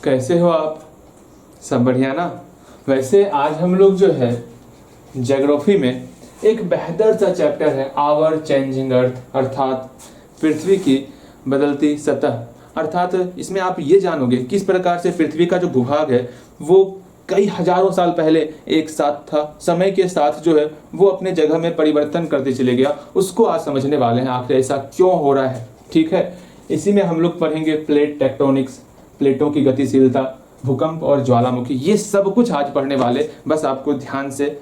कैसे हो आप? सब बढ़िया ना? वैसे आज हम लोग जो है ज्योग्राफी में एक बेहतर सा चैप्टर है आवर चेंजिंग अर्थ, अर्थात पृथ्वी की बदलती सतह। अर्थात इसमें आप ये जानोगे किस प्रकार से पृथ्वी का जो भूभाग है वो कई हजारों साल पहले एक साथ था, समय के साथ जो है वो अपने जगह में परिवर्तन करते चले गया। उसको आज समझने वाले हैं आखिर ऐसा क्यों हो रहा है। ठीक है, इसी में हम लोग पढ़ेंगे प्लेट टेक्टोनिक्स, प्लेटों की गतिशीलता, भूकंप और ज्वालामुखी, ये सब कुछ आज पढ़ने वाले। बस आपको ध्यान से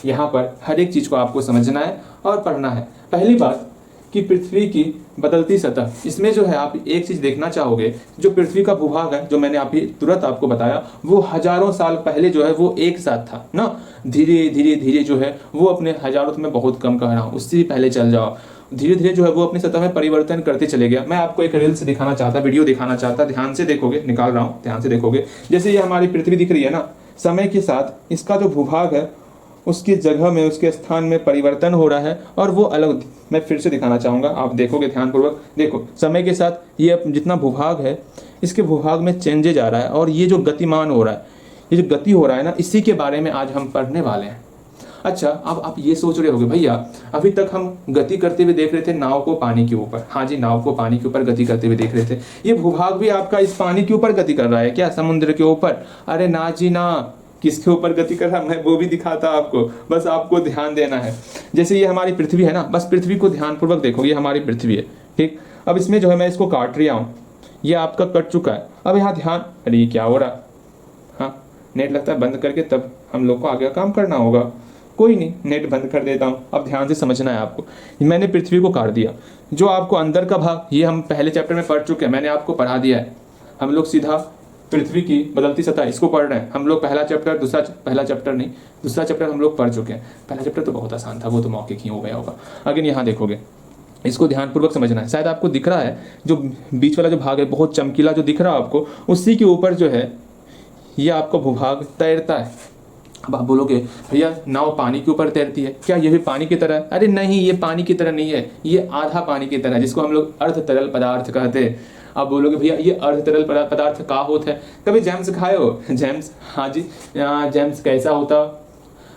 यहाँ पर हर एक चीज़ को आपको समझना है और पढ़ना है। पहली बात कि पृथ्वी की बदलती सतह, इसमें जो है आप एक चीज़ देखना चाहोगे, जो पृथ्वी का भूभाग है जो मैंने अभी तुरंत आपको बताया वो हजारों साल पहले जो है वो एक साथ था ना। धीरे धीरे धीरे जो है वो अपने हजारों में बहुत कम कह रहा हूँ, उससे भी पहले चल जाओ, धीरे धीरे जो है वो अपनी सतह में परिवर्तन करते चले गया। मैं आपको एक रील्स दिखाना चाहता, वीडियो दिखाना चाहता, ध्यान से देखोगे, निकाल रहा हूँ, ध्यान से देखोगे। जैसे ये हमारी पृथ्वी दिख रही है ना, समय के साथ इसका जो भूभाग है उसकी जगह में, उसके स्थान में परिवर्तन हो रहा है और वो अलग, मैं फिर से दिखाना चाहूँगा, आप देखोगे ध्यानपूर्वक। देखो समय के साथ ये जितना भूभाग है इसके भूभाग में चेंजेज आ रहा है और ये जो गतिमान हो रहा है, ये जो गति हो रहा है ना, इसी के बारे में आज हम पढ़ने वाले हैं। अच्छा, अब आप ये सोच रहे होगे भैया अभी तक हम गति करते हुए देख रहे थे नाव को पानी के ऊपर। हाँ जी, नाव को पानी के ऊपर गति करते हुए देख रहे थे। ये भूभाग भी आपका इस पानी के ऊपर गति कर रहा है क्या, समुद्र के ऊपर? अरे ना जी ना, किसके ऊपर गति कर रहा है मैं वो भी दिखाता आपको, बस आपको ध्यान देना है। जैसे ये हमारी पृथ्वी है ना, बस पृथ्वी को ध्यानपूर्वक देखो, ये हमारी पृथ्वी है, ठीक। अब इसमें जो है मैं इसको काट रहा हूँ, ये आपका कट चुका है। अब यहाँ ध्यान, अरे ये क्या हो रहा, हाँ नेट लगता है बंद करके तब हम लोग को आगे का काम करना होगा। कोई नहीं, नेट बंद कर देता हूँ। अब ध्यान से समझना है आपको, मैंने पृथ्वी को काट दिया, जो आपको अंदर का भाग, ये हम पहले चैप्टर में पढ़ चुके हैं, मैंने आपको पढ़ा दिया है। हम लोग सीधा पृथ्वी की बदलती सतह इसको पढ़ रहे हैं। हम लोग पहला चैप्टर दूसरा चैप्टर हम लोग पढ़ चुके हैं। पहला चैप्टर तो बहुत आसान था, वो तो मौके की हो गया होगा। अगेन यहाँ देखोगे, इसको ध्यानपूर्वक समझना है। शायद आपको दिख रहा है जो बीच वाला जो भाग है बहुत चमकीला जो दिख रहा है आपको, उसी के ऊपर जो है ये आपका भूभाग तैरता है। अब आप बोलोगे भैया नाव पानी के ऊपर तैरती है, क्या ये भी पानी की तरह है? अरे नहीं, ये पानी की तरह नहीं है, ये आधा पानी की तरह है, जिसको हम लोग अर्ध तरल पदार्थ कहते हैं। आप बोलोगे भैया ये अर्ध तरल पदार्थ का होता है? कभी जैम्स खाए हो? जैम्स, हाँ जी, जैम्स कैसा होता,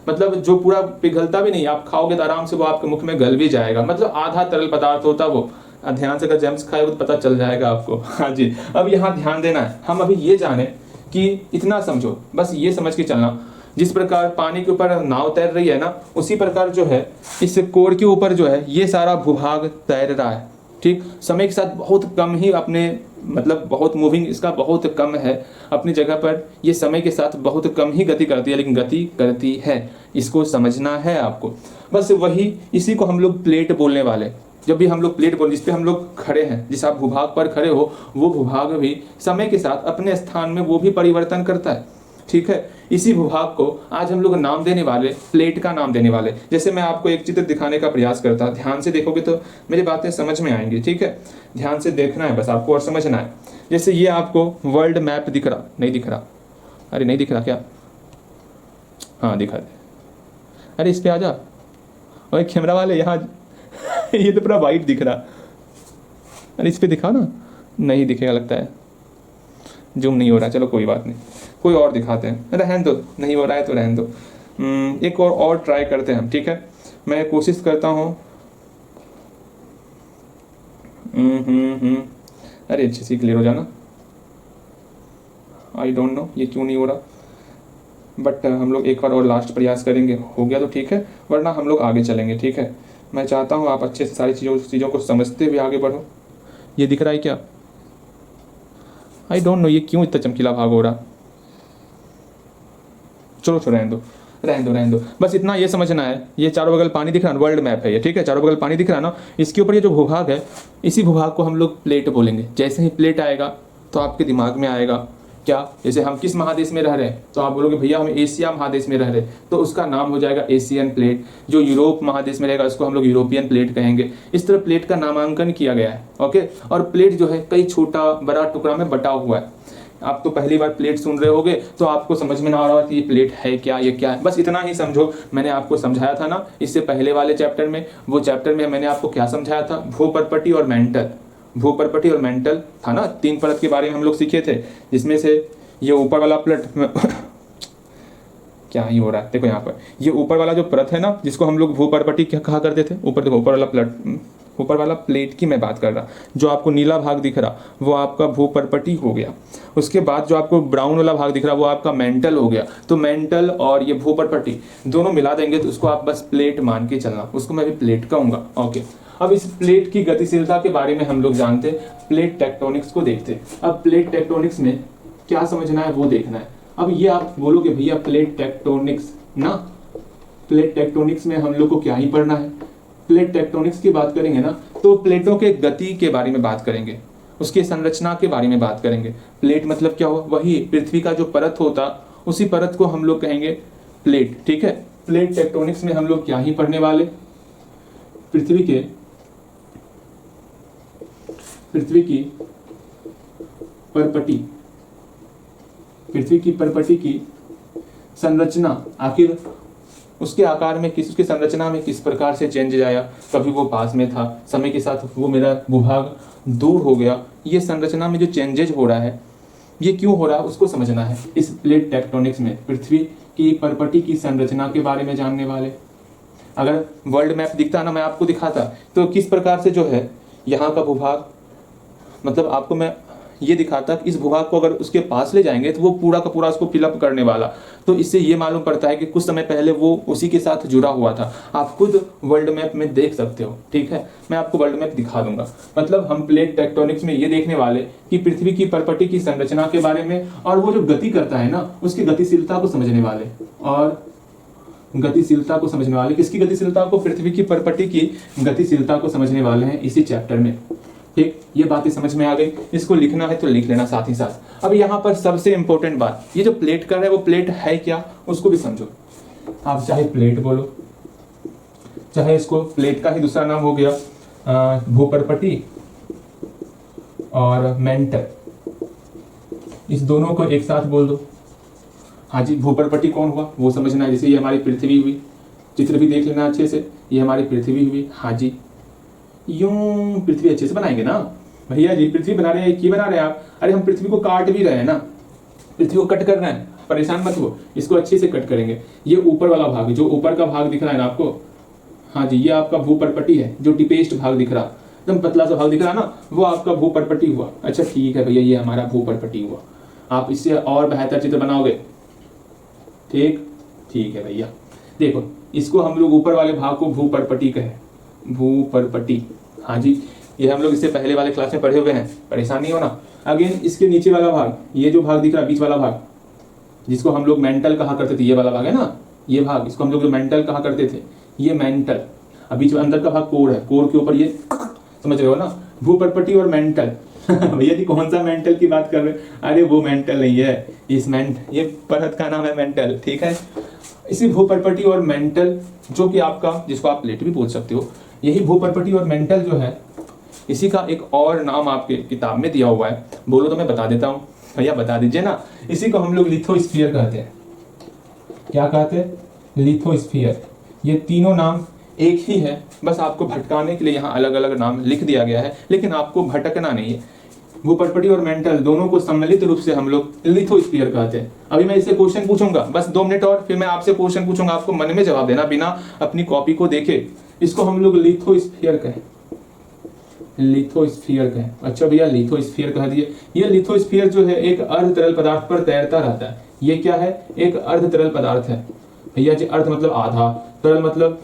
मतलब जो पूरा पिघलता भी नहीं, आप खाओगे तो आराम से वो आपके मुख में गल भी जाएगा, मतलब आधा तरल पदार्थ होता वो। ध्यान से अगर जैम्स खाए हो तो पता चल जाएगा आपको। हाँ जी, अब यहाँ ध्यान देना है, हम अभी ये जाने कि इतना समझो, बस ये समझ के चलना, जिस प्रकार पानी के ऊपर नाव तैर रही है ना, उसी प्रकार जो है इस कोर के ऊपर जो है ये सारा भूभाग तैर रहा है, ठीक। समय के साथ बहुत कम ही अपने, मतलब बहुत मूविंग इसका बहुत कम है अपनी जगह पर, ये समय के साथ बहुत कम ही गति करती है, लेकिन गति करती है, इसको समझना है आपको। बस वही, इसी को हम लोग प्लेट बोलने वाले। जब भी हम लोग प्लेट बोल, जिस पे हम लोग खड़े हैं, जिस आप भूभाग पर खड़े हो, वो भूभाग भी समय के साथ अपने स्थान में वो भी परिवर्तन करता है, ठीक है। इसी भूभाग को आज हम लोग नाम देने वाले, प्लेट का नाम देने वाले। जैसे मैं आपको एक चित्र दिखाने का प्रयास करता, ध्यान से देखोगे तो मेरी बातें समझ में आएंगी, ठीक है। ध्यान से देखना है बस आपको और समझना है। जैसे ये आपको वर्ल्ड मैप दिख रहा, नहीं दिख रहा? अरे नहीं दिख रहा क्या? हाँ दिखा दे, अरे इस पे आ जा, और कैमरा वाले यहाँ ये तो पूरा वाइट दिख रहा, अरे इस पे दिखा ना, नहीं दिखेगा लगता है, जूम नहीं हो रहा, चलो कोई बात नहीं, कोई और दिखाते हैं, रहने दो, नहीं हो रहा है तो रहने दो। एक और ट्राई करते हैं हम, ठीक है। मैं कोशिश करता हूँ। अरे अच्छे से क्लियर हो जाना। आई डोंट नो ये क्यों नहीं हो रहा, बट हम लोग एक बार और लास्ट प्रयास करेंगे, हो गया तो ठीक है, वरना हम लोग आगे चलेंगे, ठीक है। मैं चाहता हूँ आप अच्छे से सारी चीज़ों को समझते हुए आगे बढ़ो। ये दिख रहा है क्या? आई डोंट नो ये क्यों इतना चमकीला भाग हो रहा, चलो रहने दो। बस इतना ये समझना है, ये चारों बगल पानी दिख रहा है, वर्ल्ड मैप है ये, ठीक है। चारों बगल पानी दिख रहा है ना, इसके ऊपर ये जो भूभाग है, इसी भूभाग को हम लोग प्लेट बोलेंगे। जैसे ही प्लेट आएगा तो आपके दिमाग में आएगा क्या, जैसे हम किस महादेश में रह रहे हैं, तो आप बोलोगे भैया हम एशिया महादेश में रह रहे हैं, तो उसका नाम हो जाएगा एशियन प्लेट। जो यूरोप महादेश में रहेगा उसको हम लोग यूरोपियन प्लेट कहेंगे। इस तरह प्लेट का नामांकन किया गया है, ओके। और प्लेट जो है कई छोटा बड़ा टुकड़ा में बटा हुआ है। आप तो पहली बार प्लेट सुन रहे होगे तो आपको समझ में ना आ रहा कि ये प्लेट है क्या, ये क्या है, बस इतना ही समझो। मैंने आपको समझाया था ना इससे पहले वाले चैप्टर में, वो चैप्टर में मैंने आपको क्या समझाया था, भूपर्पटी और मेंटल, भूपर्पटी और मेंटल था ना, 3 परत के बारे में हम लोग सीखे थे, जिसमें से ये ऊपर वाला प्लेट क्या ही हो रहा है, देखो यहाँ पर ये ऊपर वाला जो परत है ना, जिसको हम लोग भूपर्पटी क्या कहा करते थे, ऊपर देखो ऊपर वाला प्लेट, ऊपर वाला प्लेट की मैं बात कर रहा, जो आपको नीला भाग दिख रहा वो आपका भूपर्पटी हो गया। उसके बाद जो आपको ब्राउन वाला भाग दिख रहा वो आपका मेंटल हो गया। तो मेंटल और ये भूपर्पटी दोनों मिला देंगे तो उसको आप बस प्लेट मान के चलना, उसको मैं भी प्लेट कहूंगा। ओके, अब इस प्लेट की गतिशीलता के बारे में हम लोग जानते हैं, प्लेट टेक्टोनिक्स को देखते हैं। अब प्लेट टेक्टोनिक्स में क्या समझना है वो देखना है। अब ये आप बोलोगे भैया प्लेट टेक्टोनिक्स ना, प्लेट टेक्टोनिक्स में हम लोग को क्या ही पढ़ना है। प्लेट टेक्टोनिक्स की बात करेंगे ना तो प्लेटों के गति के बारे में बात करेंगे, उसके संरचना के बारे में बात करेंगे। प्लेट मतलब क्या हुआ, वही पृथ्वी का जो परत होता उसी परत को हम लोग कहेंगे प्लेट। ठीक है, प्लेट टेक्टोनिक्स में हम लोग क्या ही पढ़ने वाले, पृथ्वी की परपटी, पृथ्वी की परपटी की संरचना, आखिर उसके आकार में किस, उसकी संरचना में किस प्रकार से चेंज आया। कभी वो पास में था, समय के साथ वो मेरा भूभाग दूर हो गया। ये संरचना में जो चेंजेज हो रहा है ये क्यों हो रहा है उसको समझना है। इस प्लेट टेक्टोनिक्स में पृथ्वी की परपटी की संरचना के बारे में जानने वाले। अगर वर्ल्ड मैप दिखता ना, मैं आपको दिखाता तो किस प्रकार से जो है यहाँ का भूभाग, मतलब आपको मैं ये दिखाता कि इस भूभाग को अगर उसके पास ले जाएंगे तो वो पूरा का पूरा उसको फिलअप करने वाला। तो इससे ये मालूम पड़ता है कि कुछ समय पहले वो उसी के साथ जुड़ा हुआ था। आप खुद वर्ल्ड मैप में देख सकते हो। ठीक है, मैं आपको वर्ल्ड मैप दिखा दूंगा। मतलब हम प्लेट टेक्टोनिक्स में ये देखने वाले कि पृथ्वी की परपटी की संरचना के बारे में, और वो जो गति करता है ना उसकी गतिशीलता को समझने वाले, और गतिशीलता को समझने वाले, किसकी गतिशीलता को, पृथ्वी की परपटी की गतिशीलता को समझने वाले हैं इसी चैप्टर में। ठीक, ये बातें समझ में आ गई। इसको लिखना है तो लिख लेना साथ ही साथ। अब यहाँ पर सबसे इंपॉर्टेंट बात, ये जो प्लेट कर रहे हैं वो प्लेट है क्या उसको भी समझो। आप चाहे प्लेट बोलो, चाहे इसको प्लेट का ही दूसरा नाम हो गया भूपर्पटी और मेंटल, इस दोनों को एक साथ बोल दो। हाँ जी, भूपर्पटी कौन हुआ वो समझना है। जैसे ये हमारी पृथ्वी हुई, चित्र भी देख लेना अच्छे से, ये हमारी पृथ्वी हुई। हाँ जी, यूं पृथ्वी अच्छे से बनाएंगे ना भैया जी, पृथ्वी बना रहे हैं, की बना रहे हैं आप, अरे हम पृथ्वी को काट भी रहे हैं ना, पृथ्वी को कट कर रहे हैं, परेशान मत हो, इसको अच्छे से कट करेंगे। ये ऊपर वाला भाग, जो ऊपर का भाग दिख रहा है ना आपको, हाँ जी, ये आपका भूपर्पटी है। जो टिपेस्ट भाग दिख रहा, एकदम पतला सा भाग दिख रहा ना, वो आपका भूपर्पटी हुआ। अच्छा ठीक है भैया, ये हमारा भूपर्पटी हुआ। आप इससे और बेहतर चित्र बनाओगे। ठीक है भैया, देखो इसको हम लोग ऊपर वाले भाग को भूपर्पटी कहे, भूपर्पटी। हाँ जी, ये हम लोग इससे पहले वाले क्लास में पढ़े हुए हैं, परेशान नहीं होना। अगेन इसके नीचे वाला भाग, ये जो भाग दिख रहा है बीच वाला भाग, जिसको हम लोग मेंटल कहा करते थे, ये वाला भाग है ना, ये भाग, इसको हम लोग मेंटल कहा करते थे, ये मेंटल। अब बीच में अंदर का भाग कोर है, कोर के ऊपर ये, समझ रहे हो ना, भूपर्पटी और मेंटल। भैया जी कौन सा मेंटल की बात कर रहे हैं, अरे वो मेंटल नहीं है, ये परत का नाम है मेंटल। ठीक है, इसी भूपर्पटी और मेंटल, जो कि आपका, जिसको आप प्लेट भी बोल सकते हो, यही भूपर्पटी और मेंटल जो है, इसी का एक और नाम आपके किताब में दिया हुआ है। बोलो तो मैं बता देता हूँ, भैया बता दीजिए ना। इसी को हम लोग लिथोस्फीयर कहते हैं। क्या कहते हैं, लिथोस्फीयर। ये तीनों नाम एक ही है, बस आपको भटकाने के लिए यहाँ अलग अलग नाम लिख दिया गया है, लेकिन आपको भटकना नहीं है। भूपर्पटी और मेंटल दोनों को सम्मिलित रूप से हम लोग लिथोस्फीयर कहते हैं। अभी मैं इससे क्वेश्चन पूछूंगा, बस 2 मिनट और, फिर मैं आपसे क्वेश्चन पूछूंगा, आपको मन में जवाब देना बिना अपनी कॉपी को देखे। इसको हम लोग लिथोस्फीयर कहें, लिथोस्फीयर कहें। अच्छा भैया लिथोस्फीयर कह दिए। ये लिथोस्फीयर जो है एक अर्ध तरल पदार्थ पर तैरता रहता है। ये क्या है, एक अर्ध तरल पदार्थ है भैया जी। अर्ध मतलब आधा, तरल मतलब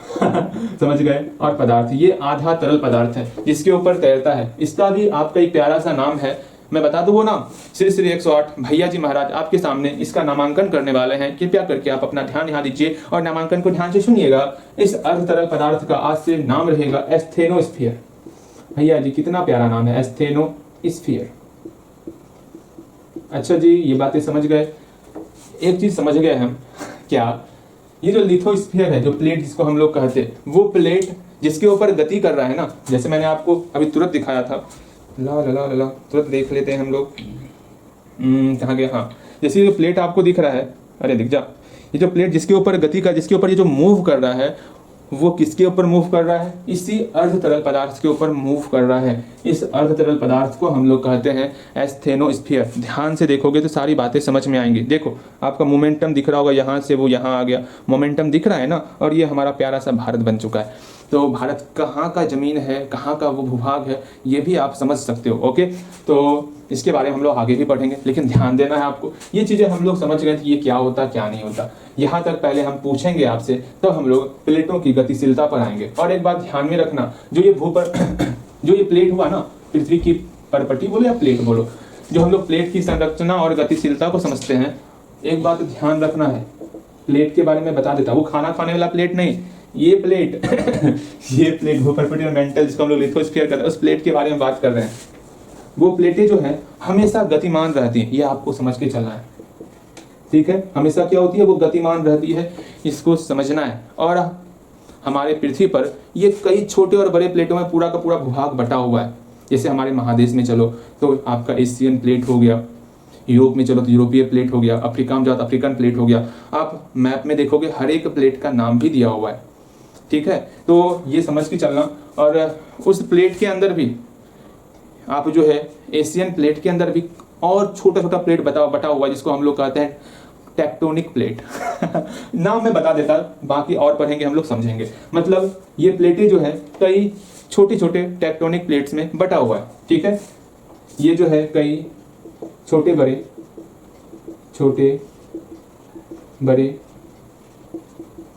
समझ गए, और पदार्थ, ये आधा तरल पदार्थ है जिसके ऊपर तैरता है। इसका भी आपका एक प्यारा सा नाम है, मैं बता दूं वो नाम, श्री श्री 108 भैया जी महाराज आपके सामने इसका नामांकन करने वाले हैं। कृपया करके आप अपना ध्यान यहाँ दीजिए और नामांकन को ध्यान से सुनिएगा। इस अर्ध तरल पदार्थ का आज से नाम रहेगा एस्थेनोस्फीयर। भैया जी कितना प्यारा नाम है, एस्थेनोस्फीयर। अच्छा जी, ये बातें समझ गए। एक चीज समझ गए हम, क्या, ये जो लिथोस्फीयर है, जो प्लेट जिसको हम लोग कहते हैं, वो प्लेट जिसके ऊपर गति कर रहा है ना, जैसे मैंने आपको अभी तुरंत दिखाया था, ला ला ला ला, तुरंत देख लेते हैं हम लोग, कहाँ गया, हाँ, जैसे ये प्लेट आपको दिख रहा है, अरे दिख जा, ये जो प्लेट जिसके ऊपर गति का, जिसके ऊपर ये जो मूव कर रहा है, वो किसके ऊपर मूव कर रहा है, इसी अर्ध तरल पदार्थ के ऊपर मूव कर रहा है। इस अर्ध तरल पदार्थ को हम लोग कहते हैं एस्थेनोस्फीयर। ध्यान से देखोगे तो सारी बातें समझ में आएंगी। देखो आपका मोमेंटम दिख रहा होगा, यहाँ से वो यहाँ आ गया, मोमेंटम दिख रहा है ना, और ये हमारा प्यारा सा भारत बन चुका है। तो भारत कहाँ का ज़मीन है, कहाँ का वो भूभाग है, ये भी आप समझ सकते हो। ओके, तो इसके बारे में हम लोग आगे भी पढ़ेंगे, लेकिन ध्यान देना है आपको। ये चीज़ें हम लोग समझ गए कि ये क्या होता क्या नहीं होता, यहाँ तक पहले हम पूछेंगे आपसे, तब हम लोग प्लेटों की गतिशीलता पर आएंगे। और एक बात ध्यान में रखना, जो ये जो ये प्लेट हुआ ना, पृथ्वी की परपटी बोलो या प्लेट बोलो, जो हम लोग प्लेट की संरचना और गतिशीलता को समझते हैं, एक बात ध्यान रखना है। प्लेट के बारे में बता देता, वो खाना खाने वाला प्लेट नहीं, ये प्लेट ये प्लेट भूपर्पटी और मेंटल, जिसको हम लोग लिथोस्फीयर कहते हैं, उस प्लेट के बारे में बात कर रहे हैं। वो प्लेटें जो है हमेशा गतिमान रहती है, ये आपको समझ के चलना है। ठीक है, हमेशा क्या होती है, वो गतिमान रहती है, इसको समझना है। और हमारे पृथ्वी पर ये कई छोटे और बड़े प्लेटों में पूरा का पूरा भूभाग बटा हुआ है। जैसे हमारे महादेश में चलो तो आपका एशियन प्लेट हो गया, यूरोप में चलो तो यूरोपीय प्लेट हो गया, अफ्रीका में जाओ तो अफ्रीकन प्लेट हो गया। आप मैप में देखोगे हर एक प्लेट का नाम भी दिया हुआ है। ठीक है, तो ये समझ के चलना। और उस प्लेट के अंदर भी आप जो है एशियन प्लेट के अंदर भी और छोटा छोटा प्लेट बटा हुआ है, जिसको हम लोग कहते हैं टेक्टोनिक प्लेट नाम मैं बता देता, बाकी और पढ़ेंगे हम लोग समझेंगे। मतलब ये प्लेटें जो है कई छोटे छोटे टेक्टोनिक प्लेट्स में बटा हुआ है। ठीक है, ये जो है कई छोटे बड़े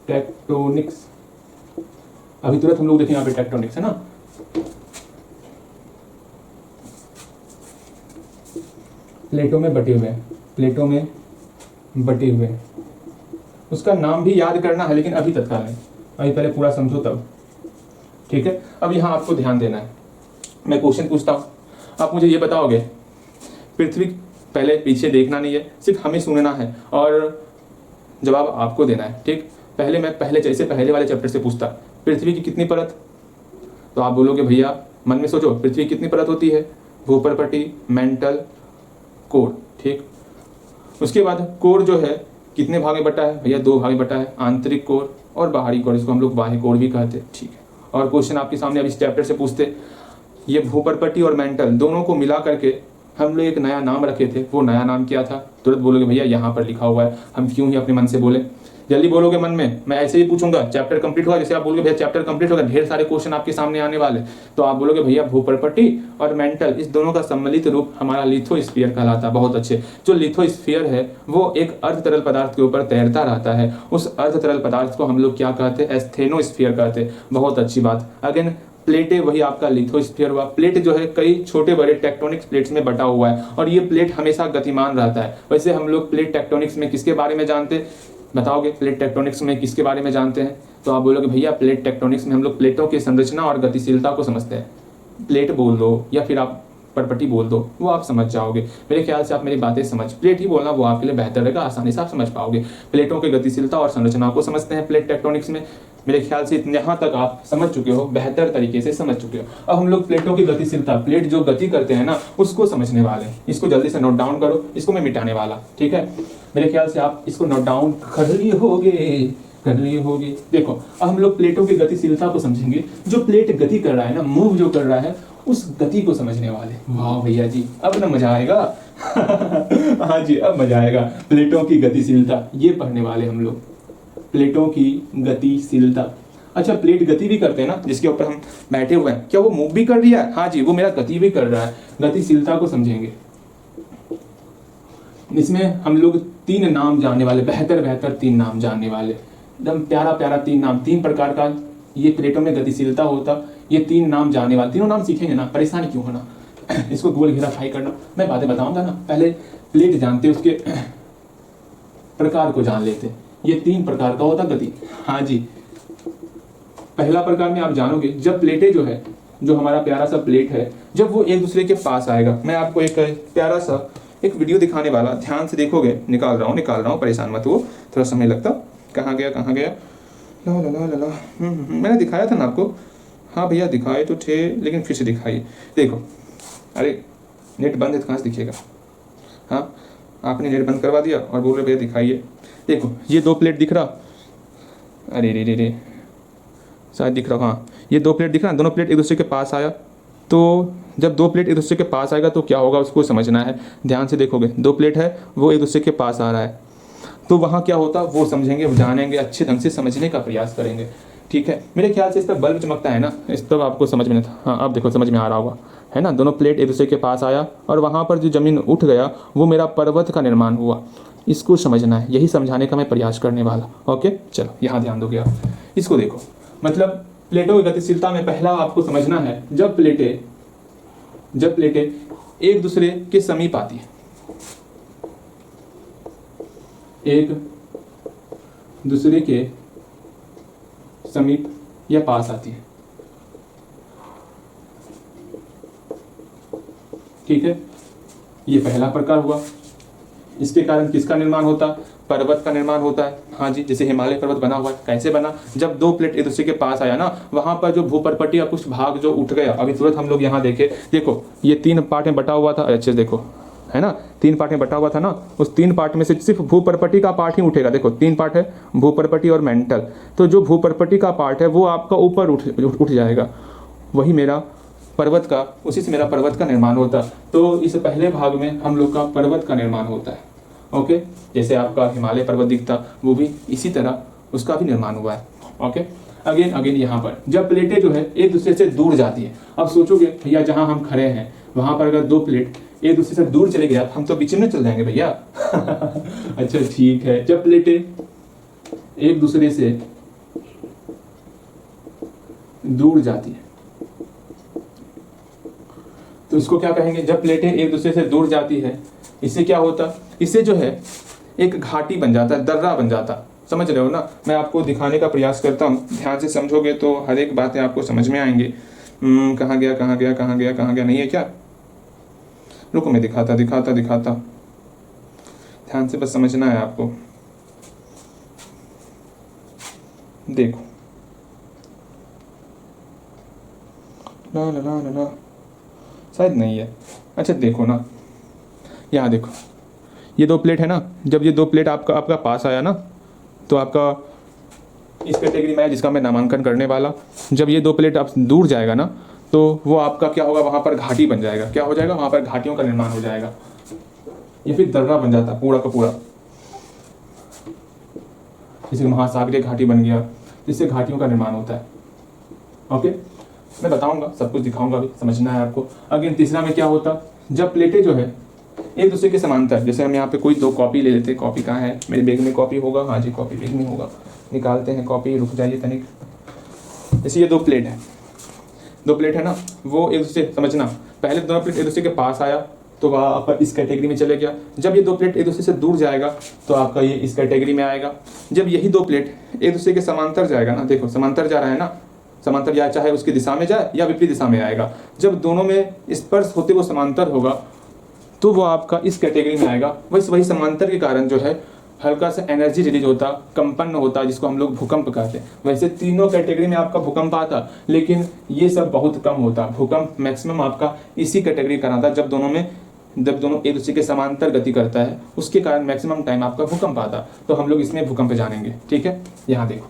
टेक्टोनिक्स, अभी तुरंत हम लोग देखें यहाँ पे टेक्टोनिक्स है ना, प्लेटों में बटे हुए हैं। उसका नाम भी याद करना है, लेकिन अभी तत्काल नहीं, अभी पहले पूरा समझो तब। ठीक है, अब यहाँ आपको ध्यान देना है। मैं क्वेश्चन पूछता हूँ, आप मुझे ये बताओगे, पृथ्वी, पहले पीछे देखना नहीं है, सिर्फ हमें सुनना है और जवाब आपको देना है। ठीक, पहले जैसे पहले वाले चैप्टर से पूछता, पृथ्वी की कितनी परत, तो आप बोलोगे भैया मन में सोचो, पृथ्वी कितनी परत होती है, भूपर्पटी, मेंटल, कोर। ठीक, उसके बाद कोर जो है कितने भाग में बटा है, भैया 2 भाग में बटा है, आंतरिक कोर और बाहरी कोर, इसको हम लोग बाह्य कोर भी कहते हैं। ठीक है, और क्वेश्चन आपके सामने अब इस चैप्टर से पूछते, ये भूपर्पटी और मेंटल दोनों को मिला करके हम लोग एक नया नाम रखे थे, वो नया नाम क्या था, तुरंत बोलोगे भैया यहाँ पर लिखा हुआ है, हम क्यों ही अपने मन से बोले, जल्दी बोलोगे मन में, मैं ऐसे ही पूछूंगा, चैप्टर कंप्लीट होगा, जैसे आप बोलोगे भैया चैप्टर कंप्लीट होगा, ढेर सारे क्वेश्चन आपके सामने आने वाले, तो आप बोलोगे भैया भूपर्पटी और मेंटल, इस दोनों का सम्मिलित रूप हमारा लिथोस्फीयर कहलाता है। बहुत अच्छे, जो लिथोस्फीयर है वो एक अर्ध तरल पदार्थ के ऊपर तैरता रहता है, उस अर्ध तरल पदार्थ को हम लोग क्या कहते हैं, एस्थेनोस्फीयर कहते हैं। बहुत अच्छी बात। अगेन प्लेटें वही आपका लिथोस्फीयर हुआ। प्लेट जो है कई छोटे बड़े टेक्टोनिक्स प्लेट्स में बटा हुआ है, और ये प्लेट हमेशा गतिमान रहता है। वैसे हम लोग प्लेट टेक्टोनिक्स में किसके बारे में जानते हैं, बताओगे प्लेट टेक्टोनिक्स में किसके बारे में जानते हैं, तो आप बोलोगे भैया प्लेट टेक्टोनिक्स में हम लोग प्लेटों की संरचना और गतिशीलता को समझते हैं। प्लेट बोल दो या फिर आप परपटी बोल दो, वो आप समझ जाओगे। मेरे ख्याल से आप मेरी बातें समझ, प्लेट ही बोलना वो आपके लिए बेहतर रहेगा, आसानी से आप समझ पाओगे। प्लेटों की गतिशीलता और संरचना को समझते हैं प्लेट टेक्टोनिक्स में। मेरे ख्याल से यहाँ तक आप समझ चुके हो, बेहतर तरीके से समझ चुके हो। अब हम लोग प्लेटों की गतिशीलता, प्लेट जो गति करते हैं ना, उसको समझने वाले हैं। इसको जल्दी से नोट डाउन करो, इसको मैं मिटाने वाला। ठीक है, मेरे ख्याल से आप इसको नोट डाउन कर लिए होगे। देखो अब हम लोग प्लेटों की गतिशीलता को समझेंगे। जो प्लेट गति कर रहा है ना, मूव जो कर रहा है, उस गति को समझने वाले। वाह भैया जी, अब ना मजा आएगा हाँ जी, अब मजा आएगा। प्लेटों की गतिशीलता ये पढ़ने वाले हम लोग, प्लेटों की गतिशीलता। अच्छा, प्लेट गति भी करते हैं ना, जिसके ऊपर हम बैठे हुए हैं, क्या वो मूव भी कर रही है? हाँ जी, वो मेरा गति भी कर रहा है। गतिशीलता को समझेंगे। इसमें हम लोग 3 नाम जानने वाले, बेहतर 3 नाम जानने वाले, एकदम प्यारा 3 नाम, 3 प्रकार का ये प्लेटों में गतिशीलता होता। ये 3 नाम जानने वाले, तीनों नाम सीखेंगे ना, परेशान क्यों होना इसको गोल घेरा फाई करना, मैं बातें बताऊंगा ना। पहले प्लेट जानते, उसके प्रकार को जान लेते। ये 3 प्रकार का होता गति। हाँ जी, पहला प्रकार में आप जानोगे, जब प्लेटें जो है, जो हमारा प्यारा सा प्लेट है, जब वो एक दूसरे के पास आएगा। मैं आपको एक प्यारा सा एक वीडियो दिखाने वाला, ध्यान से देखोगे। निकाल रहा हूँ, परेशान मत हो, थोड़ा समय लगता। कहाँ गया ला ला ला ला मैंने दिखाया था ना आपको। हाँ भैया दिखाए तो थे, लेकिन फिर से दिखाइए। देखो, अरे नेट बंद है तो कहाँ से दिखेगा। हाँ, आपने नेट बंद करवा दिया और बोल रहे भैया दिखाइए। देखो ये 2 प्लेट दिख रहा, अरे रे रे रे, शायद दिख रहा, हाँ ये दो प्लेट दिख रहा है, दोनों प्लेट एक दूसरे के पास आया। तो जब दो प्लेट एक दूसरे के पास आएगा तो क्या होगा उसको समझना है, ध्यान से देखोगे। दो प्लेट है वो एक दूसरे के पास आ रहा है, तो वहाँ क्या होता वो समझेंगे, जानेंगे, अच्छे ढंग से समझने का प्रयास करेंगे। ठीक है, मेरे ख्याल से इस पर बल्ब चमकता है ना, इस पर आपको समझ में नहीं था, हाँ अब देखो समझ में आ रहा होगा, है ना। दोनों प्लेट एक दूसरे के पास आया और वहाँ पर जो ज़मीन उठ गया वो मेरा पर्वत का निर्माण हुआ। इसको समझना है, यही समझाने का मैं प्रयास करने वाला। ओके चलो यहाँ ध्यान दोगे आप, इसको देखो। मतलब प्लेटों की गतिशीलता में पहला आपको समझना है, जब प्लेटें एक दूसरे के समीप आती है, एक दूसरे के समीप या पास आती है, ठीक है, ये पहला प्रकार हुआ। इसके कारण किसका निर्माण होता, पर्वत का निर्माण होता है। हाँ जी, जैसे हिमालय पर्वत बना हुआ है, कैसे बना, जब दो प्लेट एक दूसरे के पास आया ना, वहां पर जो भूपर्पटी का कुछ भाग जो उठ गया। अभी तुरंत हम लोग यहाँ देखे, देखो ये 3 पार्ट में बटा हुआ था, अच्छे से देखो, है ना, 3 पार्ट में बटा हुआ था ना, उस 3 पार्ट में से सिर्फ भूपर्पटी का पार्ट ही उठेगा। देखो 3 पार्ट है, भूपर्पटी और मेंटल, तो जो भूपर्पटी का पार्ट है वो आपका ऊपर उठ जाएगा, वही मेरा पर्वत का, उसी से मेरा पर्वत का निर्माण होता। तो इस पहले भाग में हम लोग का पर्वत का निर्माण होता है। ओके, जैसे आपका हिमालय पर्वत दिखता, वो भी इसी तरह उसका भी निर्माण हुआ है। ओके, अगेन यहाँ पर जब प्लेटें जो है एक दूसरे से दूर जाती है, अब सोचोगे भैया जहाँ हम खड़े हैं वहां पर अगर दो प्लेट एक दूसरे से दूर चले गया हम तो बीच में चल जाएंगे भैया। अच्छा ठीक है, जब प्लेटें एक दूसरे से दूर जाती है तो इसको क्या कहेंगे, जब प्लेटें एक दूसरे से दूर जाती है इससे क्या होता, इससे जो है एक घाटी बन जाता है, दर्रा बन जाता। समझ रहे हो ना, मैं आपको दिखाने का प्रयास करता हूँ, ध्यान से समझोगे तो हर एक बातें आपको समझ में आएंगी। कहाँ गया नहीं है क्या, रुको मैं दिखाता, ध्यान से बस समझना है आपको। देखो ना शायद नहीं है। अच्छा देखो ना, यहाँ देखो ये दो प्लेट है ना, जब ये दो प्लेट आपका पास आया ना तो आपका इस कैटेगरी में आया जिसका मैं नामांकन करने वाला। जब ये दो प्लेट आप दूर जाएगा ना तो वो आपका क्या होगा, वहाँ पर घाटी बन जाएगा। क्या हो जाएगा, वहाँ पर घाटियों का निर्माण हो जाएगा, ये फिर दर्रा बन जाता पूरा का पूरा। जैसे महासागरीय घाटी बन गया, जिससे घाटियों का निर्माण होता है। ओके, मैं बताऊंगा, सब कुछ दिखाऊंगा, भी समझना है आपको। अगेन तीसरा में क्या होता, जब प्लेटें जो है एक दूसरे के समांतर, जैसे हम यहाँ पे कोई 2 कॉपी ले लेते हैं। कॉपी कहाँ है, मेरे बैग में कॉपी होगा, हाँ जी कॉपी बैग में होगा, निकालते हैं कॉपी, रुक जाइए तनिक। जैसे ये 2 प्लेट है ना, वो एक दूसरे, समझना पहले दोनों प्लेट एक दूसरे के पास आया तो वह आपका इस कैटेगरी में चले गया। जब ये 2 प्लेट एक दूसरे से दूर जाएगा तो आपका ये इस कैटेगरी में आएगा। जब यही 2 प्लेट एक दूसरे के समांतर जाएगा ना, देखो समांतर जा रहा है ना, समांतर या चाहे उसकी दिशा में जाए या विपरीत दिशा में आएगा, जब दोनों में स्पर्श होते वो समांतर होगा तो वो आपका इस कैटेगरी में आएगा। वही समांतर के कारण जो है हल्का सा एनर्जी रिलीज होता, कंपन होता, जिसको हम लोग भूकंप कहते हैं। वैसे तीनों कैटेगरी में आपका भूकंप आता, लेकिन ये सब बहुत कम होता। भूकंप मैक्सिमम आपका इसी कैटेगरी का आता, जब दोनों एक दूसरे के समांतर गति करता है, उसके कारण मैक्सिमम टाइम आपका भूकंप आता। तो हम लोग इसमें भूकंप जानेंगे, ठीक है। यहाँ देखो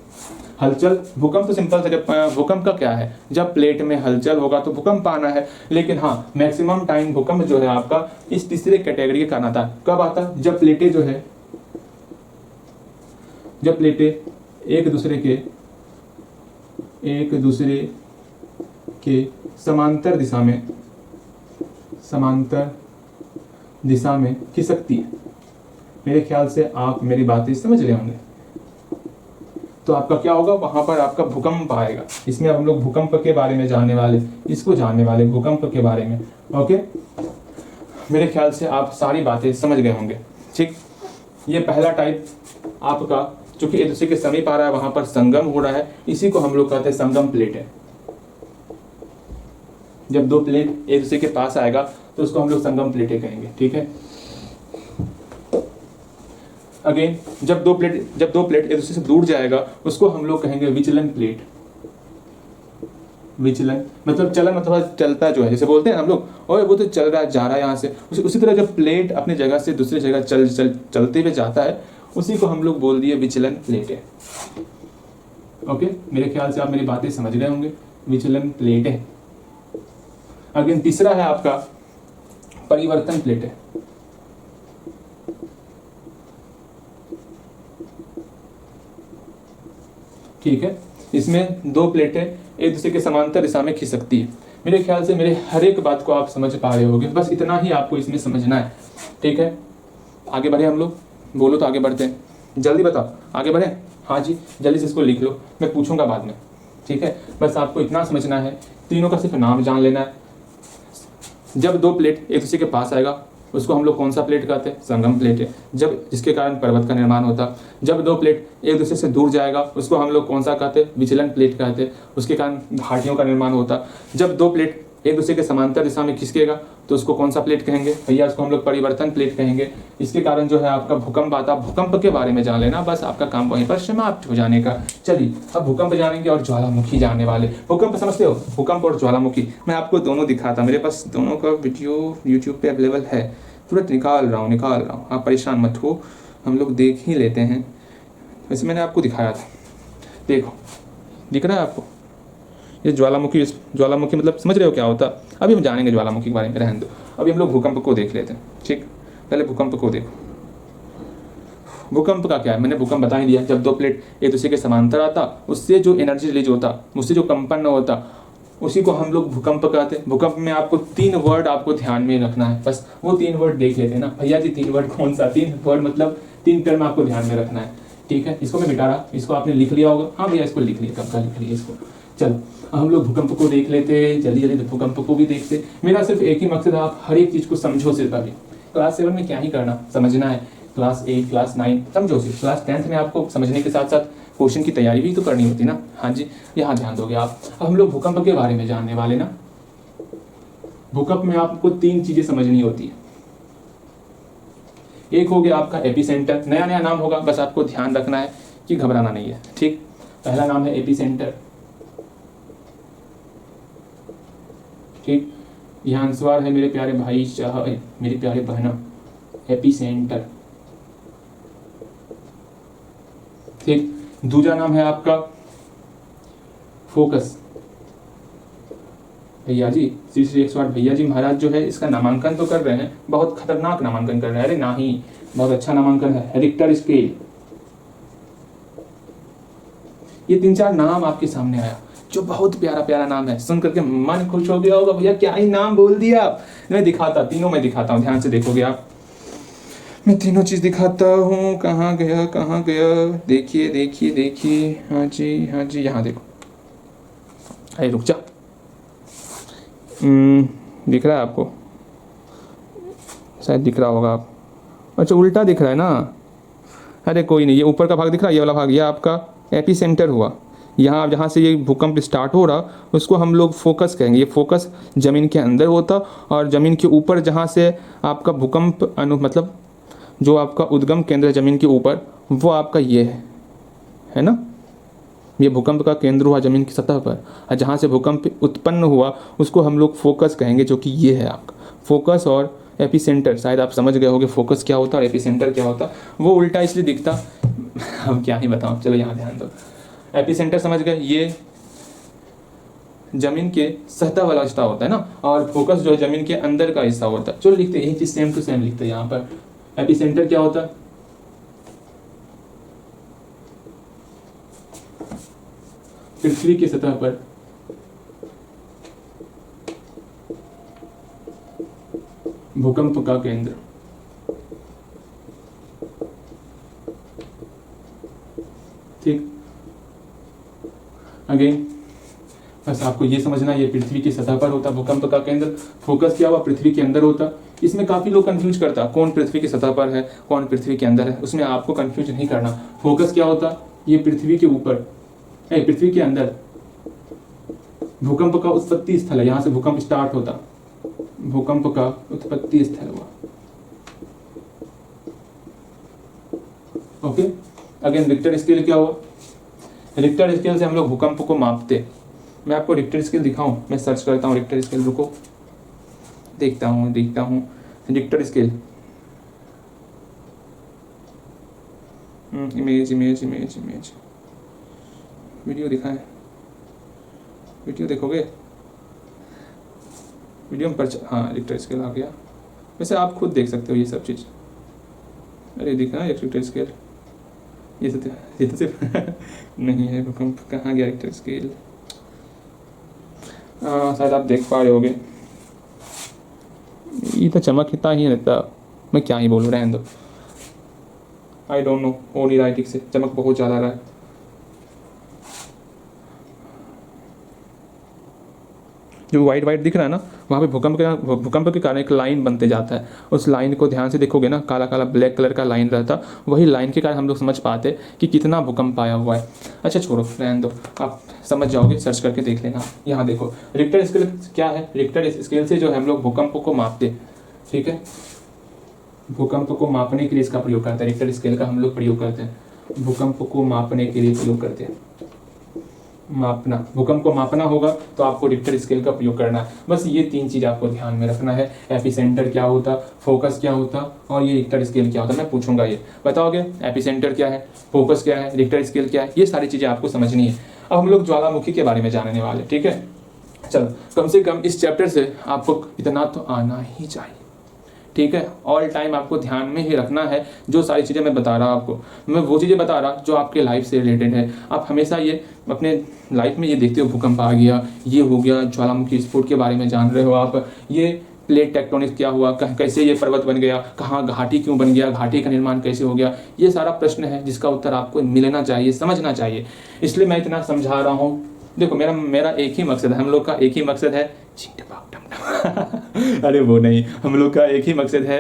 हलचल, भूकंप तो सिंपल से, भूकंप का क्या है, जब प्लेट में हलचल होगा तो भूकंप आना है। लेकिन हाँ, मैक्सिमम टाइम भूकंप जो है आपका इस तीसरे कैटेगरी के कारण आता। कब आता, जब प्लेटें एक दूसरे के समांतर दिशा में खिसकती है। मेरे ख्याल से आप मेरी बातें समझ रहे होंगे। तो आपका क्या होगा, वहां पर आपका भूकंप आएगा। इसमें हम लोग भूकंप के बारे में जानने वाले, भूकंप के बारे में। ओके, मेरे ख्याल से आप सारी बातें समझ गए होंगे, ठीक। ये पहला टाइप आपका, चूंकि एक दूसरे के समीप आ रहा है, वहां पर संगम हो रहा है, इसी को हम लोग कहते हैं संगम प्लेट है। जब 2 प्लेट एक दूसरे के पास आएगा तो उसको हम लोग संगम प्लेटें कहेंगे, ठीक है। अगेन जब दो प्लेट एक दूसरे से दूर जाएगा उसको हम लोग कहेंगे विचलन प्लेट। विचलन मतलब चलन, मतलब चलता जो है, जैसे बोलते हैं हम लोग, ओए वो तो चल रहा है, जा रहा है यहाँ से। उसी तरह जब प्लेट अपनी जगह से दूसरी जगह चलते हुए जाता है, उसी को हम लोग बोल दिए विचलन प्लेट है। ओके, मेरे ख्याल से आप मेरी बातें समझ गए होंगे। विचलन प्लेटें। अगेन तीसरा है आपका परिवर्तन प्लेटें। ठीक है, इसमें दो प्लेटें एक दूसरे के समांतर दिशा में खिसकती है। मेरे ख्याल से मेरे हर एक बात को आप समझ पा रहे होगे, बस इतना ही आपको इसमें समझना है। ठीक है, आगे बढ़े हम लोग, बोलो तो आगे बढ़ते हैं, जल्दी बताओ आगे बढ़े। हाँ जी, जल्दी से इसको लिख लो, मैं पूछूंगा बाद में। ठीक है, बस आपको इतना समझना है, तीनों का सिर्फ नाम जान लेना है। जब दो प्लेट एक दूसरे के पास आएगा उसको हम लोग कौन सा प्लेट कहते हैं? संगम प्लेट है, जब जिसके कारण पर्वत का निर्माण होता। जब दो प्लेट एक दूसरे से दूर जाएगा उसको हम लोग कौन सा कहते हैं? विचलन प्लेट कहते हैं, उसके कारण घाटियों का निर्माण होता। जब दो प्लेट एक दूसरे के समांतर दिशा में खिसकेगा तो उसको कौन सा प्लेट कहेंगे? भैया उसको हम लोग परिवर्तन प्लेट कहेंगे। इसके कारण जो है आपका भूकंप आता। भूकंप के बारे में जान लेना, बस आपका काम वहीं पर समाप्त हो जाने का। चलिए अब भूकंप जानेंगे और ज्वालामुखी जानने वाले। भूकंप समझते हो? भूकंप और ज्वालामुखी मैं आपको दोनों दिखाता, मेरे पास दोनों का वीडियो यूट्यूब पे अवेलेबल है, तुरंत निकाल रहा हूँ। आप परेशान मत हो, हम लोग देख ही लेते हैं। वैसे मैंने आपको दिखाया था, देखो दिख रहा है आपको ये ज्वालामुखी मतलब समझ रहे हो क्या होता? अभी हम जानेंगे ज्वालामुखी के बारे में, रहने दो। अभी हम लोग भूकंप को देख लेते हैं। ठीक, पहले भूकंप को देखो। भूकंप का क्या है? मैंने भूकंप बता ही दिया, जब दो प्लेट एक दूसरे के समांतर आता उससे जो एनर्जी रिलीज होता, उससे जो कंपन होता, उसी को हम लोग भूकंप कहते हैं। भूकंप में आपको 3 वर्ड आपको ध्यान में रखना है, बस वो 3 वर्ड देख लेते हैं ना। भैया जी 3 वर्ड कौन सा? 3 वर्ड मतलब 3 टर्म आपको ध्यान में रखना है। ठीक है, इसको मैं मिटा रहा, इसको आपने लिख लिया होगा। हाँ भैया इसको लिख लिया, कब का लिख लिया इसको। चलो हम लोग भूकंप को देख लेते, जल्दी जल्दी भूकंप को भी देखते। मेरा सिर्फ एक ही मकसद है, आप हर एक चीज को समझो। सिर्फ अभी क्लास 7 में क्या ही करना, समझना है। क्लास 8 क्लास 9 समझो, सिर्फ क्लास 10th में आपको समझने के साथ साथ क्वेश्चन की तैयारी भी तो करनी होती ना। हाँ जी, यहाँ ध्यान दोगे आप। अब हम लोग भूकंप के बारे में जानने वाले ना। भूकंप में आपको 3 चीजें समझनी होती है। एक हो गया आपका एपिसेंटर, नया नया नाम होगा, बस आपको ध्यान रखना है कि घबराना नहीं है। ठीक, पहला नाम है एपिसेंटर। ठीक, यहाँ अनुस्वार है मेरे प्यारे भाई मेरी प्यारे बहना, एपिसेंटर। ठीक, दूसरा नाम है आपका फोकस। भैया जी श्री श्री 108 भैया जी महाराज जो है इसका नामांकन तो कर रहे हैं, बहुत खतरनाक नामांकन कर रहे हैं। अरे नहीं, बहुत अच्छा नामांकन है। Richter scale. ये 3-4 नाम आपके सामने आया जो बहुत प्यारा प्यारा नाम है, सुन करके मन खुश हो गया होगा। भैया क्या ही नाम बोल दिया। मैं दिखाता, तीनों मैं दिखाता हूँ, ध्यान से देखोगे आप। मैं तीनों चीज दिखाता हूँ। कहाँ गया? देखिए देखिए देखिए, हाँ जी यहाँ देखो। अरे रुक जा, दिख रहा है आपको? शायद दिख रहा होगा आप। अच्छा उल्टा दिख रहा है ना? अरे कोई नहीं, ये ऊपर का भाग दिख रहा है, ये वाला भाग, ये आपका एपिसेंटर हुआ। यहाँ जहाँ से ये भूकंप स्टार्ट हो रहा उसको हम लोग फोकस कहेंगे। ये फोकस ज़मीन के अंदर होता, और ज़मीन के ऊपर जहाँ से आपका भूकंप मतलब जो आपका उद्गम केंद्र है ज़मीन के ऊपर, वो आपका ये है ना। ये भूकंप का केंद्र हुआ ज़मीन की सतह पर, और जहाँ से भूकंप उत्पन्न हुआ उसको हम लोग फोकस कहेंगे, जो कि ये है आपका फोकस। और एपिसेंटर, शायद आप समझ गए होंगे फोकस क्या होता है और एपिसेंटर क्या होता। वो उल्टा इसलिए दिखता, अब क्या ही बताऊँ। चलो यहाँ ध्यान दो। एपिसेंटर समझ गए, ये जमीन के सतह वाला हिस्सा होता है ना, और फोकस जो है जमीन के अंदर का हिस्सा होता है। चलो लिखते हैं यही चीज सेम टू सेम लिखते हैं यहाँ पर। एपिसेंटर क्या होता है? पृथ्वी की सतह पर भूकंप का केंद्र। ठीक, अगेन बस आपको ये समझना, ये पृथ्वी की सतह पर होता भूकंप का केंद्र। फोकस क्या हुआ? पृथ्वी के अंदर होता। इसमें काफी लोग कंफ्यूज करता, कौन पृथ्वी की सतह पर है कौन पृथ्वी के अंदर है। उसमें आपको कंफ्यूज नहीं करना। फोकस क्या होता? ये पृथ्वी के ऊपर, पृथ्वी के अंदर भूकंप का उत्पत्ति स्थल है, यहाँ से भूकंप स्टार्ट होता, भूकंप का उत्पत्ति स्थल हुआ। ओके, अगेन रिक्टर स्केल क्या हुआ? रिक्टर स्केल से हम लोग भूकंप को मापते। मैं आपको रिक्टर स्केल दिखाऊं, मैं सर्च करता हूँ रिक्टर स्केल, रुको देखता हूँ रिक्टर स्केल। इमेज। वीडियो दिखाएं, वीडियो देखोगे, वीडियो में हाँ रिक्टर स्केल आ गया। वैसे आप खुद देख सकते हो ये सब चीज़। अरे दिखा ना रिक्टर स्केल, ये तो सिर्फ नहीं है, भूकंप कहाँ गया रिक्टर स्केल। शायद आप देख पा रहे होगे, ये तो चमक इतना ही रहता, मैं क्या ही बोलूँ, रहने दो। आई डोंट नो, हो नहीं रहा है ठीक से, चमक बहुत ज़्यादा रहा है। जो वाइट वाइट दिख रहा है ना, वहाँ पे भूकंप के कारण एक लाइन बनते जाता है। उस लाइन को ध्यान से देखोगे ना, काला काला ब्लैक कलर का लाइन रहता, वही लाइन के कारण हम लोग समझ पाते कि कितना भूकंप आया हुआ है। अच्छा छोड़ो, रहने दो, आप समझ जाओगे, सर्च करके देख लेना। यहाँ देखो रिक्टर स्केल क्या है। रिक्टर स्केल से जो है हम लोग भूकंप को मापते, ठीक है, भूकंप को मापने के लिए इसका प्रयोग करते हैं। रिक्टर स्केल का हम लोग प्रयोग करते हैं, भूकंप को मापने के लिए प्रयोग करते हैं। मापना, भूकंप को मापना होगा तो आपको रिक्टर स्केल का प्रयोग करना है। बस ये 3 चीज़ आपको ध्यान में रखना है। एपिसेंटर क्या होता, फोकस क्या होता और ये रिक्टर स्केल क्या होता, मैं पूछूंगा ये बताओगे। एपिसेंटर क्या है, फोकस क्या है, रिक्टर स्केल क्या है, ये सारी चीज़ें आपको समझनी है। अब हम लोग ज्वालामुखी के बारे में जानने वाले, ठीक है। चलो, कम से कम इस चैप्टर से आपको इतना तो आना ही चाहिए, ठीक है। ऑल टाइम आपको ध्यान में ही रखना है जो सारी चीज़ें मैं बता रहा आपको, मैं वो चीज़ें बता रहा जो आपके लाइफ से रिलेटेड है। आप हमेशा ये अपने लाइफ में ये देखते हो, भूकंप आ गया, ये हो गया, ज्वालामुखी स्फोट के बारे में जान रहे हो आप, ये प्लेट टेक्टोनिक्स क्या हुआ, कैसे ये पर्वत बन गया, कहाँ घाटी क्यों बन गया, घाटी का निर्माण कैसे हो गया, ये सारा प्रश्न है जिसका उत्तर आपको मिलना चाहिए, समझना चाहिए। इसलिए मैं इतना समझा रहा हूँ। देखो मेरा एक ही मकसद है, हम लोग का एक ही मकसद है अरे वो नहीं, हम लोग का एक ही मकसद है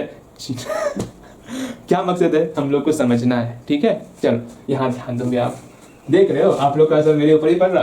क्या मकसद है, हम लोग को समझना है, ठीक है। चलो यहाँ ध्यान दोगे, आप देख रहे हो, आप लोग का असर मेरे ऊपर ही पड़ रहा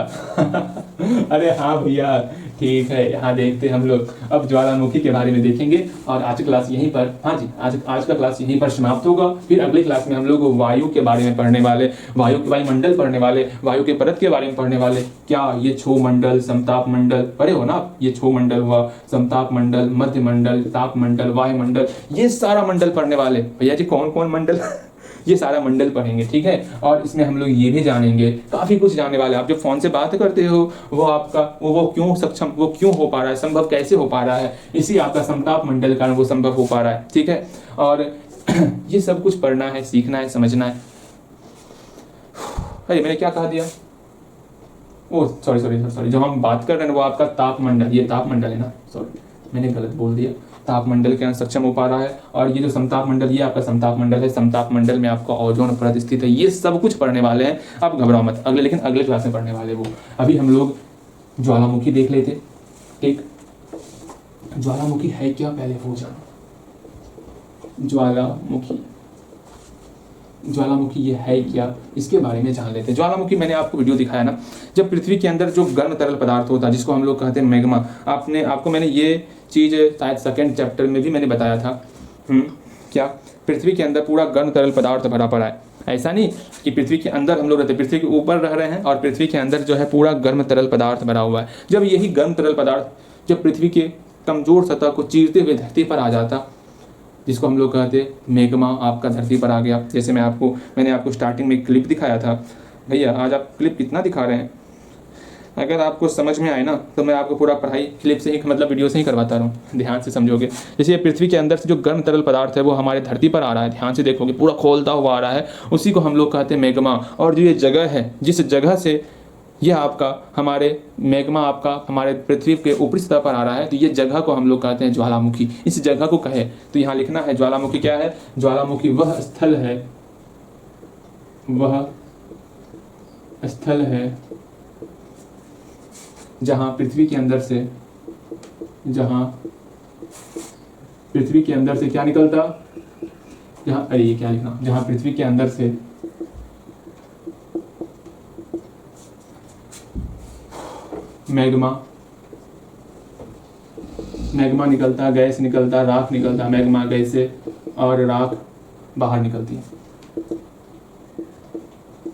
अरे हाँ भैया, ठीक है। यहाँ देखते हम लोग अब ज्वालामुखी के बारे में देखेंगे और आज की क्लास यहीं पर, हाँ जी, आज का क्लास यहीं पर समाप्त होगा। फिर अगली क्लास में हम लोग वायु के बारे में पढ़ने वाले, वायुमंडल पढ़ने वाले, वायु के परत के बारे में पढ़ने वाले। क्या ये क्षोभ मंडल, समताप मंडल पढ़े हो ना आप, ये क्षोभ मंडल हुआ, समताप मंडल, मध्य मंडल, ताप मंडल, वायुमंडल, ये सारा मंडल पढ़ने वाले। भैया जी कौन कौन मंडल ये सारा मंडल पढ़ेंगे, ठीक है। और इसमें हम लोग ये भी जानेंगे, काफी कुछ जानने वाले। आप जो फोन से बात करते हो वो आपका वो क्यों सक्षम, वो क्यों हो पा रहा है, संभव कैसे हो पा रहा है, इसी आपका समताप मंडल कारण वो संभव हो पा रहा है, ठीक है। और ये सब कुछ पढ़ना है, सीखना है, समझना है। अरे मैंने क्या कहा दिया, ओ सॉरी, जो हम बात कर रहे हैं वो आपका ताप मंडल, ये ताप मंडल है ना, सॉरी मैंने गलत बोल दिया। ताप मंडल के अंदर सक्षम हो पा रहा है। और ये जो समताप मंडल, ये आपका समताप मंडल है। समताप मंडल में आपका ओजोन परत स्थित है। ये सब कुछ पढ़ने वाले हैं, आप घबराओ मत, अगले क्लास में पढ़ने वाले वो। अभी हम लोग ज्वालामुखी देख लेते, ठीक। ज्वालामुखी है क्या, पहले हो जानो। ज्वालामुखी ये है क्या, इसके बारे में जान लेते हैं। ज्वालामुखी मैंने आपको वीडियो दिखाया ना, जब पृथ्वी के अंदर जो गर्म तरल पदार्थ होता है जिसको हम लोग कहते हैं मैग्मा। आपको मैंने ये चीज़ शायद 2nd चैप्टर में भी मैंने बताया था। क्या पृथ्वी के अंदर पूरा गर्म तरल पदार्थ भरा पड़ा है। ऐसा नहीं कि पृथ्वी के अंदर हम लोग रहते, पृथ्वी के ऊपर रह रहे हैं और पृथ्वी के अंदर जो है पूरा गर्म तरल पदार्थ भरा हुआ है। जब यही गर्म तरल पदार्थ जब पृथ्वी के कमजोर सतह को चीरते हुए धरती पर आ जाता, जिसको हम लोग कहते मैग्मा, आपका धरती पर आ गया। जैसे मैंने आपको स्टार्टिंग में क्लिप दिखाया था। भैया आज आप क्लिप कितना दिखा रहे हैं, अगर आपको समझ में आए ना तो मैं आपको पूरा पढ़ाई क्लिप से ही, मतलब वीडियो से ही करवाता रहा हूँ, ध्यान से समझोगे। जैसे ये पृथ्वी के अंदर से जो गर्म तरल पदार्थ है वो हमारे धरती पर आ रहा है, ध्यान से देखोगे पूरा खोलता हुआ आ रहा है, उसी को हम लोग कहते हैं मैग्मा। और जो ये जगह है, जिस जगह से यह आपका हमारे मैग्मा आपका हमारे पृथ्वी के ऊपरी सतह पर आ रहा है, तो ये जगह को हम लोग कहते हैं ज्वालामुखी। इस जगह को कहे तो यहाँ लिखना है ज्वालामुखी क्या है। ज्वालामुखी वह स्थल है जहाँ पृथ्वी के अंदर से क्या निकलता, जहाँ पृथ्वी के अंदर से मैग्मा निकलता, गैस निकलता, राख निकलता, मैग्मा गैस से और राख बाहर निकलती है,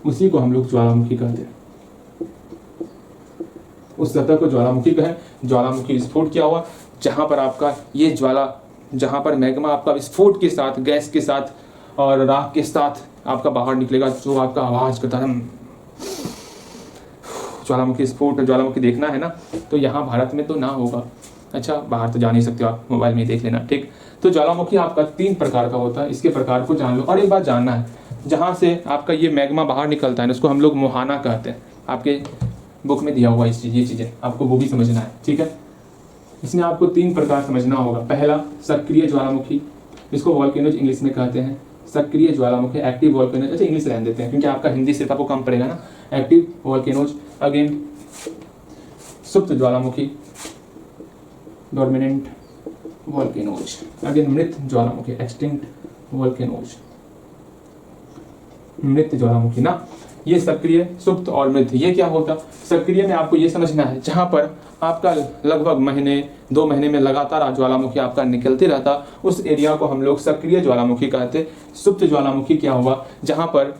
उसी को हम लोग ज्वालामुखी कहते हैं। उस सतह को ज्वालामुखी कहें। ज्वालामुखी विस्फोट क्या हुआ, जहां पर आपका ये ज्वाला, जहां पर मैग्मा आपका विस्फोट के साथ, गैस के साथ और राख के साथ आपका बाहर निकलेगा, जो आपका आवाज करता है, ज्वालामुखी स्फोट, ज्वालामुखी देखना है ना, तो यहाँ भारत में तो ना होगा। अच्छा, बाहर तो जा नहीं सकते हो आप, मोबाइल में ही देख लेना, ठीक। तो ज्वालामुखी आपका 3 प्रकार का होता है, इसके प्रकार को जान लो। और एक बात जानना है, जहाँ से आपका ये मैग्मा बाहर निकलता है उसको हम लोग मुहाना कहते हैं। आपके बुक में दिया हुआ ये चीज़ें आपको वो भी समझना है, ठीक है। इसमें आपको 3 प्रकार समझना होगा। पहला सक्रिय ज्वालामुखी, इसको वॉल्केनोज इंग्लिश में कहते हैं। सक्रिय ज्वालामुखी, एक्टिव वॉल्केनोज, अच्छा इंग्लिश रहने देते हैं क्योंकि आपका हिंदी सिर्फ आपको कम पड़ेगा ना। एक्टिव वॉल्केनोज, अगेन सुप्त ज्वालामुखी, डोर्मिनेंट वॉल्केनोज, अगेन मृत ज्वालामुखी, एक्सटिंक्ट वॉल्केनोज, मृत ज्वालामुखी ना। ये सक्रिय, सुप्त और मृत, ये क्या होता? सक्रिय में आपको ये समझना है जहां पर आपका लगभग महीने 2 महीने में लगातार ज्वालामुखी आपका निकलते रहता, उस एरिया को हम लोग सक्रिय ज्वालामुखी कहते। सुप्त ज्वालामुखी क्या हुआ? जहां पर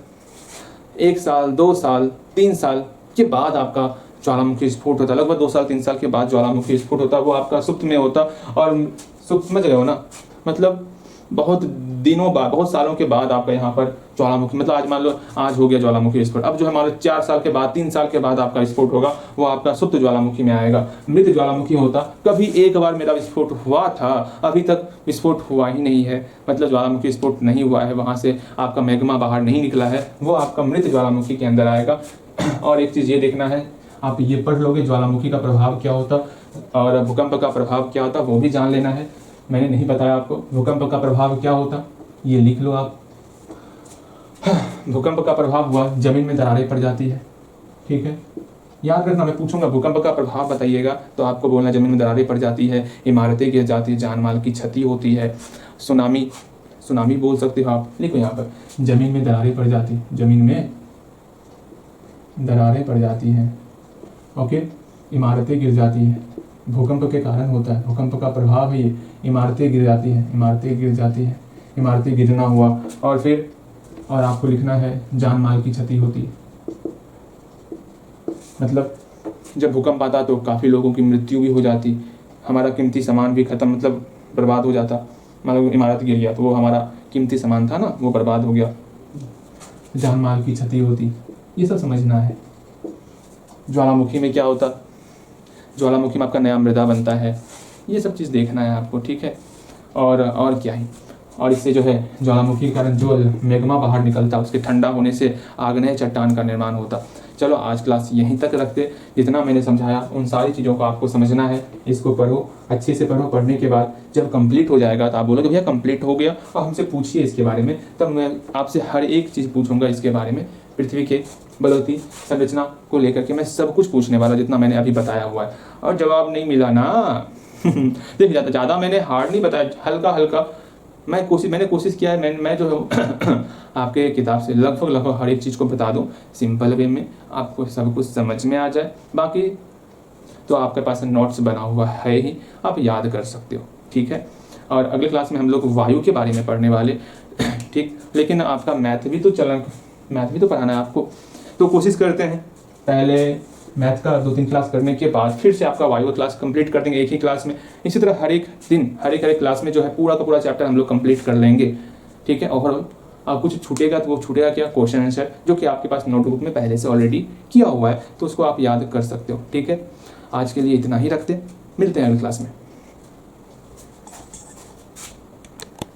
1 साल, 2 साल, 3 साल के बाद आपका ज्वालामुखी स्फोट होता, लगभग 2 साल 3 साल के बाद ज्वालामुखी स्फोट होता, वो आपका सुप्त में होता। और सुप्त समझ रहे हो ना, मतलब बहुत दिनों बाद, बहुत सालों के बाद आपका यहाँ पर ज्वालामुखी, मतलब आज मान लो आज हो गया ज्वालामुखी स्फोट, अब जो हमारे 4 साल के बाद, 3 साल के बाद आपका स्फोट होगा, वो आपका सुप्त ज्वालामुखी में आएगा। मृत ज्वालामुखी होता, कभी एक बार मेरा विस्फोट हुआ था, अभी तक विस्फोट हुआ ही नहीं है, मतलब ज्वालामुखी स्फोट नहीं हुआ है, वहां से आपका मैग्मा बाहर नहीं निकला है, वो आपका मृत ज्वालामुखी के अंदर आएगा। और एक चीज ये देखना है, आप ये पढ़ लोगे ज्वालामुखी का प्रभाव क्या होता और भूकंप का प्रभाव क्या होता, वो भी जान लेना है। मैंने नहीं बताया आपको भूकंप का प्रभाव क्या होता, ये लिख लो आप। भूकंप का प्रभाव हुआ, जमीन में दरारें पड़ जाती है, ठीक है। याद रखना, मैं पूछूंगा भूकंप का प्रभाव बताइएगा तो आपको बोलना जमीन में दरारें पड़ जाती है, इमारतें गिर जाती है, जान माल की क्षति होती है, सुनामी, सुनामी बोल सकते हो आप। लिखो यहाँ पर, जमीन में दरारें पड़ जाती है, जमीन में दरारें पड़ जाती हैं, ओके। इमारतें गिर जाती हैं, भूकंप के कारण होता है, भूकंप का प्रभाव है ये। इमारतें गिर जाती हैं, इमारतें गिर जाती हैं, इमारतें गिरना हुआ। और फिर और आपको लिखना है जान माल की क्षति होती है, मतलब जब भूकंप आता तो काफ़ी लोगों की मृत्यु भी हो जाती, हमारा कीमती सामान भी खत्म, मतलब बर्बाद हो जाता। मतलब इमारत गिर गया तो वो हमारा कीमती सामान था ना, वो बर्बाद हो गया, जान माल की क्षति होती, ये सब समझना है। ज्वालामुखी में क्या होता, ज्वालामुखी में आपका नया मृदा बनता है, ये सब चीज़ देखना है आपको, ठीक है। और क्या ही, और इससे जो है ज्वालामुखी के कारण जो मैग्मा बाहर निकलता, उसके ठंडा होने से आग्नेय चट्टान का निर्माण होता। चलो आज क्लास यहीं तक रखते, जितना मैंने समझाया उन सारी चीज़ों को आपको समझना है, इसको पढ़ो, अच्छे से पढ़ो। पढ़ने के बाद जब कंप्लीट हो जाएगा तो आप बोलोगे भैया कंप्लीट हो गया और हमसे पूछिए इसके बारे में, तब मैं आपसे हर एक चीज़ पूछूंगा इसके बारे में। पृथ्वी के बलवती संरचना को लेकर के मैं सब कुछ पूछने वाला जितना मैंने अभी बताया हुआ है। और जवाब नहीं मिला ना देख जाता, ज़्यादा मैंने हार्ड नहीं बताया, हल्का हल्का मैंने कोशिश किया है, मैं जो है आपके किताब से लगभग हर एक चीज़ को बता दूं सिंपल वे में, आपको सब कुछ समझ में आ जाए। बाकी तो आपके पास नोट्स बना हुआ है ही, आप याद कर सकते हो, ठीक है। और अगले क्लास में हम लोग वायु के बारे में पढ़ने वाले, ठीक। लेकिन आपका मैथ भी तो पढ़ाना है आपको, तो कोशिश करते हैं पहले मैथ का 2-3 क्लास करने के बाद फिर से आपका वायु क्लास कंप्लीट कर देंगे एक ही क्लास में। इसी तरह हर एक दिन हर एक क्लास में जो है पूरा का पूरा चैप्टर हम लोग कंप्लीट कर लेंगे, ठीक है। और कुछ छूटेगा तो वो छूटेगा क्या, क्वेश्चन आंसर, जो कि आपके पास नोटबुक में पहले से ऑलरेडी किया हुआ है, तो उसको आप याद कर सकते हो, ठीक है। आज के लिए इतना ही रखते, मिलते हैं अगली क्लास में।